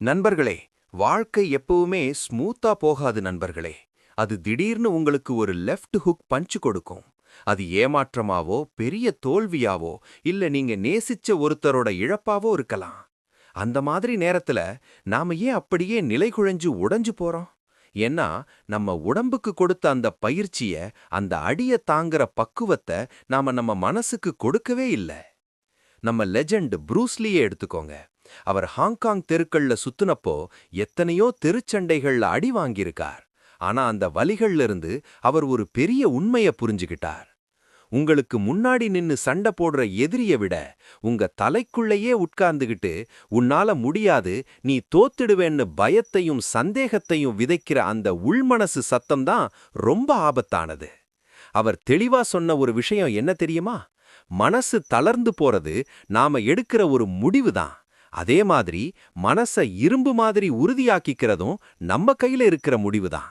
நண்பர்களே, வாழ்க்கை எப்பவுமே ஸ்மூத்தா போகாது நண்பர்களே. அது திடீர்னு உங்களுக்கு ஒரு லெஃப்ட் ஹுக் பஞ்ச் கொடுக்கும். அது ஏமாற்றமாவோ பெரிய தோல்வியாவோ இல்ல நீங்க நேசிச்ச ஒருத்தரோட இழப்பாவோ இருக்கலாம். அந்த மாதிரி நேரத்துல நாம ஏன் அப்படியே நிலைகுழஞ்சு உடைஞ்சு போறோம்? ஏன்னா நம்ம உடம்புக்கு கொடுத்த அந்த பயிற்சிய, அந்த அடிய தாங்குற பக்குவத்தை நாம நம்ம மனசுக்கு கொடுக்கவே இல்ல. நம்ம லெஜெண்ட் ப்ரூஸ்லியே எடுத்துக்கோங்க. அவர் ஹாங்காங் தெருக்கள்ல சுத்துனப்போ எத்தனையோ தெருச்சண்டைகள்ல அடி வாங்கியிருக்கார். ஆனா அந்த வலிகள்ல இருந்து அவர் ஒரு பெரிய உண்மைய புரிஞ்சுகிட்டார். உங்களுக்கு முன்னாடி நின்னு சண்டை போடுற எதிரிய விட உங்க தலைக்குள்ளேயே உட்கார்ந்துகிட்டு உன்னால முடியாது, நீ தோத்துடுவேன்னு பயத்தையும் சந்தேகத்தையும் விதைக்கிற அந்த உள்மனசு சத்தம்தான் ரொம்ப ஆபத்தானது. அவர் தெளிவா சொன்ன ஒரு விஷயம் என்ன தெரியுமா? மனசு தளர்ந்து போறது நாம எடுக்கிற ஒரு முடிவு தான். அதே மாதிரி மனச இரும்பு மாதிரி உறுதியாக்கிக்கிறதும் நம்ம கையில இருக்கிற முடிவு தான்.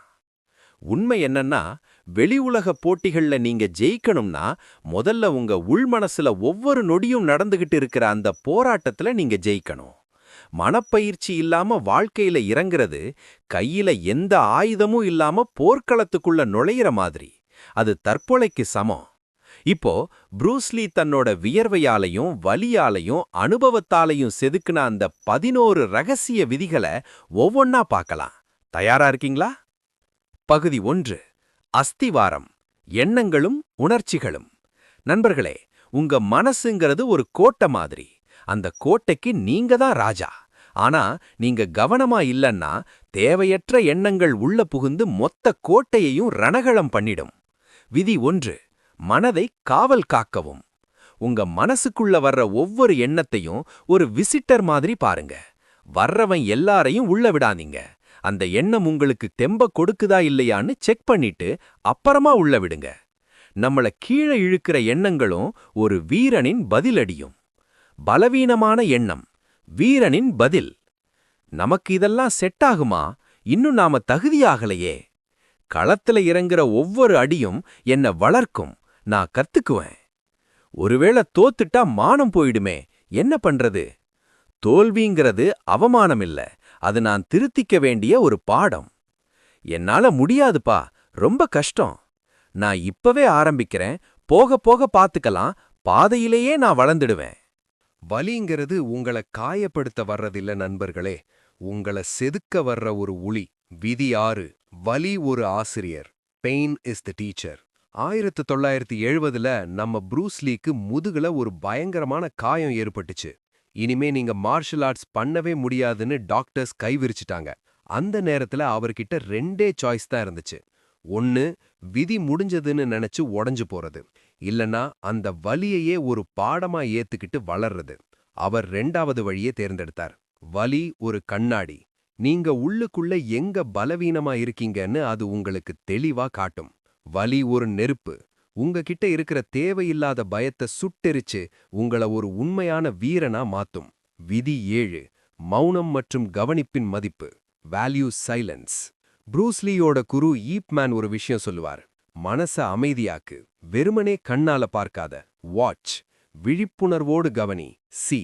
உண்மை என்னன்னா, வெளி உலக போட்டிகள்ல நீங்க ஜெயிக்கணும்னா முதல்ல உங்க உள்மனசுல ஒவ்வொரு நொடியும் நடந்துகிட்டு இருக்கிற அந்த போராட்டத்துல நீங்க ஜெயிக்கணும். மனப்பயிற்சி இல்லாம வாழ்க்கையில இறங்குறது கையில எந்த ஆயுதமும் இல்லாம போர்க்களத்துக்குள்ள நுழையிற மாதிரி. அது தற்கொலைக்கு சமம். இப்போ ப்ரூஸ்லி தன்னோட வியர்வையாலையும் வலியாலையும் அனுபவத்தாலையும் செதுக்குன அந்த 11 ரகசிய விதிகளை ஒவ்வொன்னா பார்க்கலாம். தயாரா இருக்கீங்களா? பகுதி 1. அஸ்திவாரம், எண்ணங்களும் உணர்ச்சிகளும். நண்பர்களே, உங்க மனசுங்கிறது ஒரு கோட்டை மாதிரி. அந்த கோட்டைக்கு நீங்க தான் ராஜா. ஆனா நீங்க கவனமா இல்லன்னா தேவையற்ற எண்ணங்கள் உள்ள புகுந்து மொத்த கோட்டையையும் ரணகளம் பண்ணிடும். விதி 1. மனதை காவல் காக்கவும். உங்க மனசுக்குள்ள வர்ற ஒவ்வொரு எண்ணத்தையும் ஒரு விசிட்டர் மாதிரி பாருங்க. வர்றவன் எல்லாரையும் உள்ள விடாதீங்க. அந்த எண்ணம் உங்களுக்கு தெம்ப கொடுக்குதா இல்லையான்னு செக் பண்ணிட்டு அப்புறமா உள்ள விடுங்க. நம்மள கீழே இழுக்கிற எண்ணங்களும் ஒரு வீரனின் பதிலடியும். பலவீனமான எண்ணம், வீரனின் பதில். நமக்கு இதெல்லாம் செட் ஆகுமா? இன்னும் நாம தகுதியாகலையே. களத்துல இறங்குற ஒவ்வொரு அடியும் என்ன வளர்க்கும், நான் கத்துக்குவேன். ஒருவேளை தோத்துட்டா மானம் போயிடுமே, என்ன பண்றது? தோல்விங்கிறது அவமானம் இல்ல, அது நான் திருத்திக்க வேண்டிய ஒரு பாடம். என்னால முடியாதுப்பா, ரொம்ப கஷ்டம். நான் இப்பவே ஆரம்பிக்கிறேன், போக போக பாத்துக்கலாம், பாதையிலேயே நான் வளர்ந்துடுவேன். வலிங்கிறது உங்களை காயப்படுத்த வர்றதில்ல நண்பர்களே, உங்களை செதுக்க வர்ற ஒரு உளி. விதி 6. வலி ஒரு ஆசிரியர். Pain is the teacher. 1970ல நம்ம ப்ரூஸ்லீக்கு முதுகுல ஒரு பயங்கரமான காயம் ஏற்பட்டுச்சு. இனிமே நீங்க மார்ஷல் ஆர்ட்ஸ் பண்ணவே முடியாதுன்னு டாக்டர்ஸ் கைவிரிச்சிட்டாங்க. அந்த நேரத்துல அவர்கிட்ட ரெண்டே சாய்ஸ் தான் இருந்துச்சு. ஒன்னு, விதி முடிஞ்சதுன்னு நினைச்சு உடைஞ்சு போறது. இல்லனா அந்த வலியையே ஒரு பாடமா ஏத்துக்கிட்டு வளர்றது. அவர் 2வது வழியே தேர்ந்தெடுத்தார். வலி ஒரு கண்ணாடி. நீங்க உள்ளுக்குள்ள எங்க பலவீனமா இருக்கீங்கன்னு அது உங்களுக்கு தெளிவா காட்டும். வலி ஒரு நெருப்பு. உங்ககிட்ட இருக்கிற தேவையில்லாத பயத்தை சுட்டெரிச்சு உங்கள ஒரு உண்மையான வீரனா மாத்தும். விதி 7. மௌனம் மற்றும் கவனிப்பின் மதிப்பு. Value silence. ப்ரூஸ்லியோட குரு ஈப்மேன் ஒரு விஷயம் சொல்லுவார். மனச அமைதியாக்கு, வெறுமனே கண்ணால பார்க்காத. வாட்ச், விழிப்புணர்வோடு கவனி. சி.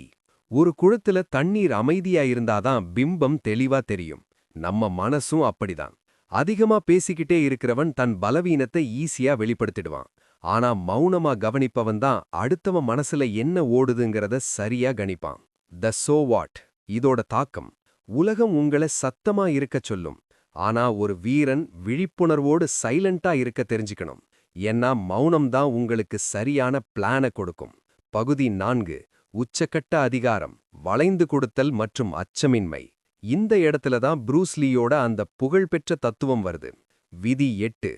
ஒரு குளத்துல தண்ணீர் அமைதியா இருந்தாதான் பிம்பம் தெளிவா தெரியும். நம்ம மனசும் அப்படிதான். அதிகமா பேசிக்கிட்டே இருக்கிறவன் தன் பலவீனத்தை ஈஸியா வெளிப்படுத்திடுவான். ஆனா மௌனமா கவனிப்பவன் தான் அடுத்தவன் மனசுல என்ன ஓடுதுங்கிறத சரியா கணிப்பான். த சோ வாட். இதோட தாக்கம். உலகம் உங்களை சத்தமா இருக்கச் சொல்லும். ஆனா ஒரு வீரன் விழிப்புணர்வோடு சைலண்டா இருக்க தெரிஞ்சுக்கணும். ஏன்னா மௌனம் தான் உங்களுக்கு சரியான பிளான கொடுக்கும். பகுதி 4. உச்சக்கட்ட அதிகாரம், வளைந்து கொடுத்தல் மற்றும் அச்சமின்மை. இந்த இடத்துல தான் ப்ரூஸ்லியோட அந்த புகழ்பெற்ற தத்துவம் வருது. விதி 8.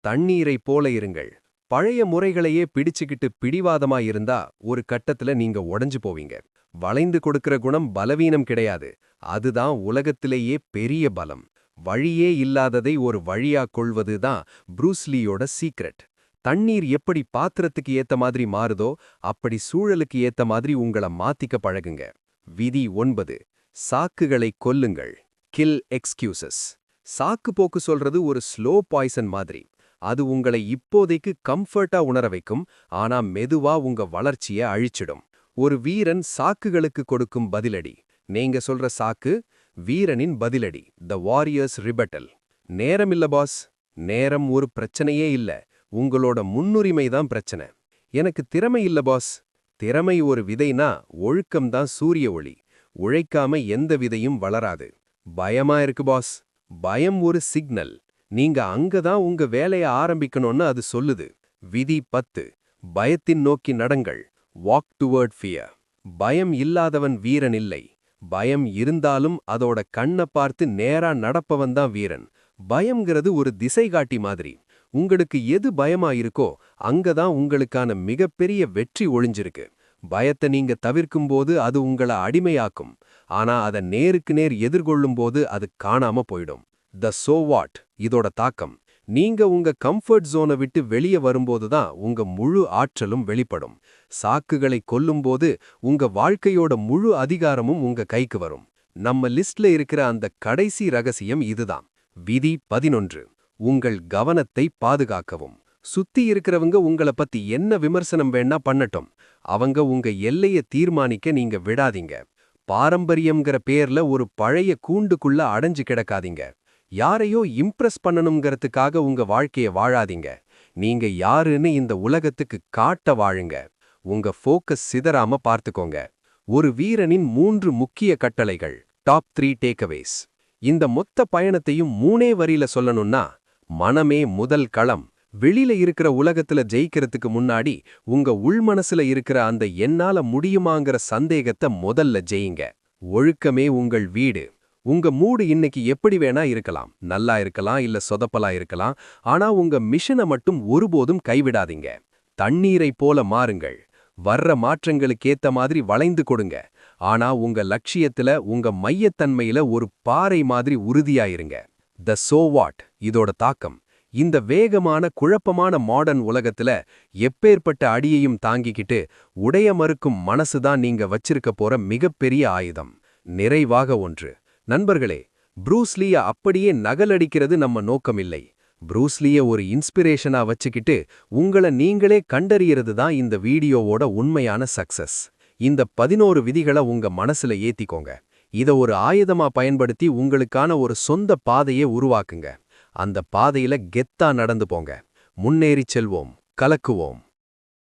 தண்ணீரை போல இருங்கள். பழைய முறைகளையே பிடிச்சுக்கிட்டு பிடிவாதமா இருந்தா ஒரு கட்டத்துல நீங்க உடைஞ்சு போவீங்க. வளைந்து கொடுக்கிற குணம் பலவீனம் கிடையாது, அதுதான் உலகத்திலேயே பெரிய பலம். வழியே இல்லாததை ஒரு வழியா கொள்வது தான் ப்ரூஸ்லியோட சீக்ரெட். தண்ணீர் எப்படி பாத்திரத்துக்கு ஏத்த மாதிரி மாறுதோ அப்படி சூழலுக்கு ஏத்த மாதிரி உங்கள மாத்திக்க பழகுங்க. விதி 9. சாக்குகளை கொல்லுங்கள். Kill excuses. சாக்கு போக்கு சொல்றது ஒரு ஸ்லோ பாய்சன் மாதிரி. அது உங்களை இப்போதைக்கு கம்ஃபர்ட்டா உணர வைக்கும், ஆனா மெதுவா உங்க வளர்ச்சியை அழிச்சிடும். ஒரு வீரன் சாக்குகளுக்கு கொடுக்கும் பதிலடி. நீங்க சொல்ற சாக்கு, வீரனின் பதிலடி, த வாரியர்ஸ் ரிபட்டல். நேரமில்ல பாஸ். நேரம் ஒரு பிரச்சனையே இல்ல. உங்களோட முன்னுரிமை தான் பிரச்சனை. எனக்கு திறமை இல்ல பாஸ். திறமை ஒரு விதைனா ஒழுக்கம்தான் சூரிய ஒளி. உழைக்காம எந்த விதையும் வளராது. பயமா இருக்கு பாஸ். பயம் ஒரு சிக்னல். நீங்க அங்கதான் உங்க வேலைய ஆரம்பிக்கணும்னு அது சொல்லுது. விதி 10. பயத்தின் நோக்கி நடங்கள். Walk toward fear. பயம் இல்லாதவன் வீரன் இல்லை. பயம் இருந்தாலும் அதோட கண்ணை பார்த்து நேரா நடப்பவன் தான் வீரன். பயம்ங்கிறது ஒரு திசைகாட்டி மாதிரி. உங்களுக்கு எது பயமா இருக்கோ அங்கதான் உங்களுக்கான மிகப்பெரிய வெற்றி ஒளிஞ்சிருக்கு. பயத்தை நீங்க தவிர்க்கும்போது அது உங்களை அடிமையாக்கும். ஆனா அதை நேருக்கு நேர் எதிர்கொள்ளும்போது அது காணாம போயிடும். த சோ வாட் இதோட தாக்கம். நீங்க உங்க கம்ஃபர்ட் ஜோனை விட்டு வெளியே வரும்போது தான் உங்க முழு ஆற்றலும் வெளிப்படும். சாக்குகளை கொல்லும்போது உங்க வாழ்க்கையோட முழு அதிகாரமும் உங்க கைக்கு வரும். நம்ம லிஸ்ட்ல இருக்கிற அந்த கடைசி ரகசியம் இதுதான். விதி 11. உங்கள் கவனத்தை பாதுகாக்கவும். சுத்தி இருக்கிறவங்க உங்களை பத்தி என்ன விமர்சனம் வேணா பண்ணட்டும். அவங்க உங்க எல்லைய தீர்மானிக்க நீங்க விடாதீங்க. பாரம்பரியம்ங்கிற பேர்ல ஒரு பழைய கூண்டுக்குள்ள அடைஞ்சு கிடக்காதீங்க. யாரையோ இம்ப்ரெஸ் பண்ணணுங்கிறதுக்காக உங்க வாழ்க்கைய வாழாதீங்க. நீங்க யாருன்னு இந்த உலகத்துக்கு காட்ட வாழுங்க. உங்க ஃபோக்கஸ் சிதறாம பார்த்துக்கோங்க. ஒரு வீரனின் 3 முக்கிய கட்டளைகள். Top 3 takeaways. இந்த மொத்த பயணத்தையும் 3 வரியில சொல்லணும்னா, மனமே முதல் களம். வெளியில இருக்கிற உலகத்துல ஜெயிக்கிறதுக்கு முன்னாடி உங்க உள்மனசுல இருக்கிற அந்த என்னால முடியுமாங்கிற சந்தேகத்தை முதல்ல ஜெயிங்க. ஒழுக்கமே உங்கள் வீடு. உங்க மூடு இன்னைக்கு எப்படி வேணா இருக்கலாம். நல்லா இருக்கலாம், இல்ல சொதப்பலா இருக்கலாம். ஆனா உங்க மிஷனை மட்டும் ஒருபோதும் கைவிடாதீங்க. தண்ணீரை போல மாறுங்கள். வர்ற மாற்றங்களுக்கேத்த மாதிரி வளைந்து கொடுங்க. ஆனா உங்க லட்சியத்துல, உங்க மையத்தன்மையில ஒரு பாறை மாதிரி உறுதியாயிருங்க. த சோ வாட் இதோட தாக்கம். இந்த வேகமான குழப்பமான மாடர்ன் உலகத்துல எப்பேற்பட்ட அடியையும் தாங்கிக்கிட்டு உடைய மறுக்கும் மனசுதான் நீங்க வச்சிருக்க போற மிகப்பெரிய ஆயுதம். நிறைவாக ஒன்று. நண்பர்களே, ப்ரூஸ்லிய அப்படியே நகலடிக்கிறது நம்ம நோக்கம் இல்லை. ப்ரூஸ்லிய ஒரு இன்ஸ்பிரேஷனா வச்சுக்கிட்டு உங்களை நீங்களே கண்டறியறது தான் இந்த வீடியோவோட உண்மையான சக்சஸ். இந்த 11 விதிகளை உங்க மனசுல ஏத்திக்கோங்க. இத ஒரு ஆயுதமா பயன்படுத்தி உங்களுக்கான ஒரு சொந்த பாதையை உருவாக்குங்க. அந்த பாதையில கெத்தா நடந்து போங்க. முன்னேறிச் செல்வோம், கலக்குவோம்.